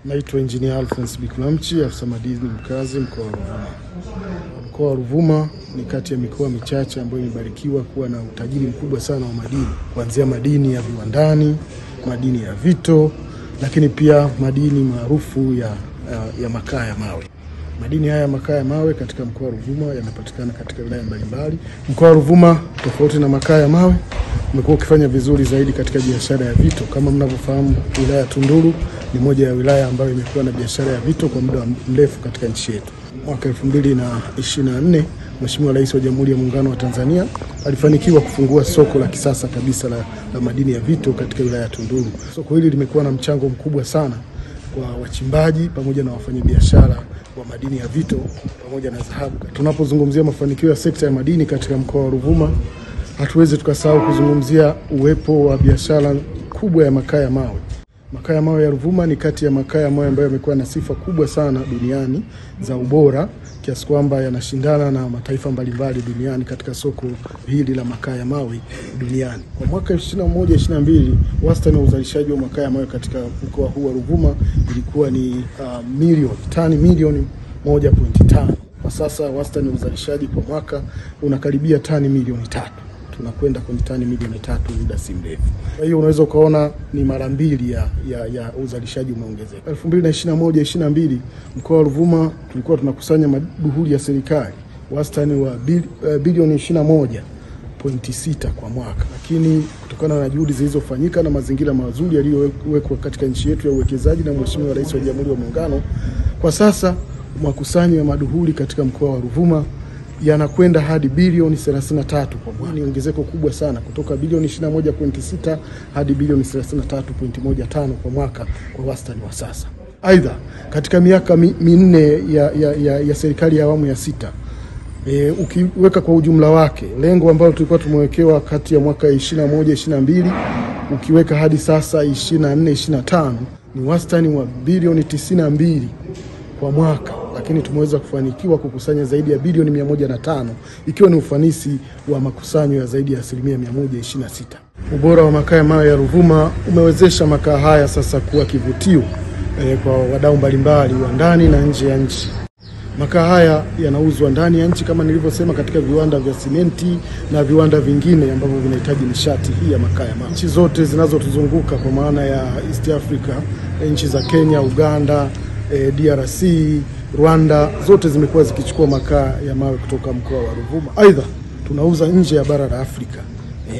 Naitwa Engineer Alphonse Bikulamchi, afisa madini mkazi mkoa wa Ruvuma. Mkoa wa Ruvuma ni kati ya mikoa michache ambayo imebarikiwa kuwa na utajiri mkubwa sana wa madini, kuanzia madini ya viwandani, madini ya vito, lakini pia madini maarufu ya makaa ya mawe. Madini haya makaa ya mawe katika mkoa wa Ruvuma yanapatikana katika wilaya mbalimbali. Mkoa wa Ruvuma, tofauti na makaa ya mawe, umekuwa ukifanya vizuri zaidi katika biashara ya vito. Kama mnavyofahamu, wilaya ya Tunduru ni moja ya wilaya ambayo imekuwa na biashara ya vito kwa muda mrefu katika nchi yetu. Mwaka 2024, Mheshimiwa Rais wa Jamhuri ya Muungano wa Tanzania alifanikiwa kufungua soko la kisasa kabisa la madini ya vito katika wilaya ya Tunduru. Soko hili limekuwa na mchango mkubwa sana kwa wachimbaji pamoja na wafanyabiashara wa madini ya vito pamoja na dhahabu. Tunapozungumzia mafanikio ya sekta ya madini katika mkoa wa Ruvuma, hatuwezi tukasahau kuzungumzia uwepo wa biashara kubwa ya makaa ya mawe. Makaa ya mawe ya Ruvuma ni kati ya makaa ya mawe ambayo yamekuwa na sifa kubwa sana duniani za ubora, kiasi kwamba yanashindana na mataifa mbalimbali duniani katika soko hili la makaa ya mawe duniani. Kwa mwaka 2021-2022, wastani wa uzalishaji wa makaa ya mawe katika mkoa huu wa Ruvuma ilikuwa ni tani milioni 1.5. Kwa sasa wastani wa uzalishaji kwa mwaka unakaribia tani milioni 3. Tunakwenda kwenye tani milioni 3 muda si mrefu. Kwa hiyo unaweza ukaona ni mara mbili ya uzalishaji umeongezeka. 2021-2022 mkoa wa Ruvuma tulikuwa tunakusanya maduhuli ya serikali wastani wa bilioni 21.6 kwa mwaka. Lakini kutokana na juhudi zilizofanyika na mazingira mazuri yaliyowekwa katika nchi yetu ya uwekezaji na Mheshimiwa Rais wa Jamhuri ya Muungano, kwa sasa makusanyo ya maduhuli katika mkoa wa Ruvuma yanakwenda hadi bilioni 33 kwa mwaka. Ni ongezeko kubwa sana kutoka bilioni 21.6 hadi bilioni 33.15 kwa mwaka kwa wastani wa sasa. Aidha, katika miaka minne ya serikali ya awamu ya 6, ukiweka kwa ujumla wake, lengo ambalo tulikuwa tumewekewa kati ya mwaka 21-22 ukiweka hadi sasa 24-25 ni wastani wa bilioni 92 kwa mwaka, lakini tumeweza kufanikiwa kukusanya zaidi ya bilioni 105, ikiwa ni ufanisi wa makusanyo ya zaidi ya 126%. Ubora wa makaa ya mawe ya Ruvuma umewezesha makaa haya sasa kuwa kivutio kwa wadau mbalimbali wa ndani na nje ya nchi. Makaa haya yanauzwa ndani ya nchi kama nilivyosema, katika viwanda vya simenti na viwanda vingine ambavyo vinahitaji nishati hii ya makaa ya mawe. Nchi zote zinazotuzunguka kwa maana ya East Africa, nchi za Kenya, Uganda, DRC, Rwanda, zote zimekuwa zikichukua makaa ya mawe kutoka mkoa wa Ruvuma. Aidha, tunauza nje ya bara la Afrika,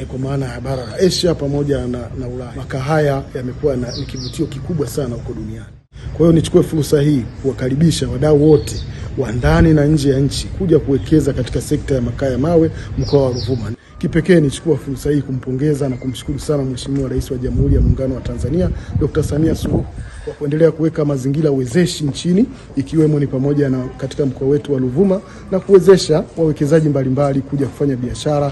kwa maana ya bara la Asia pamoja na Ulaya. Makaa haya yamekuwa ni kivutio kikubwa sana huko duniani. Kwa hiyo nichukue fursa hii kuwakaribisha wadau wote wa ndani na nje ya nchi kuja kuwekeza katika sekta ya makaa ya mawe mkoa wa Ruvuma. Kipekee nichukua fursa hii kumpongeza na kumshukuru sana Mheshimiwa Rais wa Jamhuri ya Muungano wa Tanzania, Dr. Samia Suluhu, kwa kuendelea kuweka mazingira wezeshi nchini, ikiwemo ni pamoja na katika mkoa wetu wa Ruvuma, na kuwezesha wawekezaji mbalimbali kuja kufanya biashara.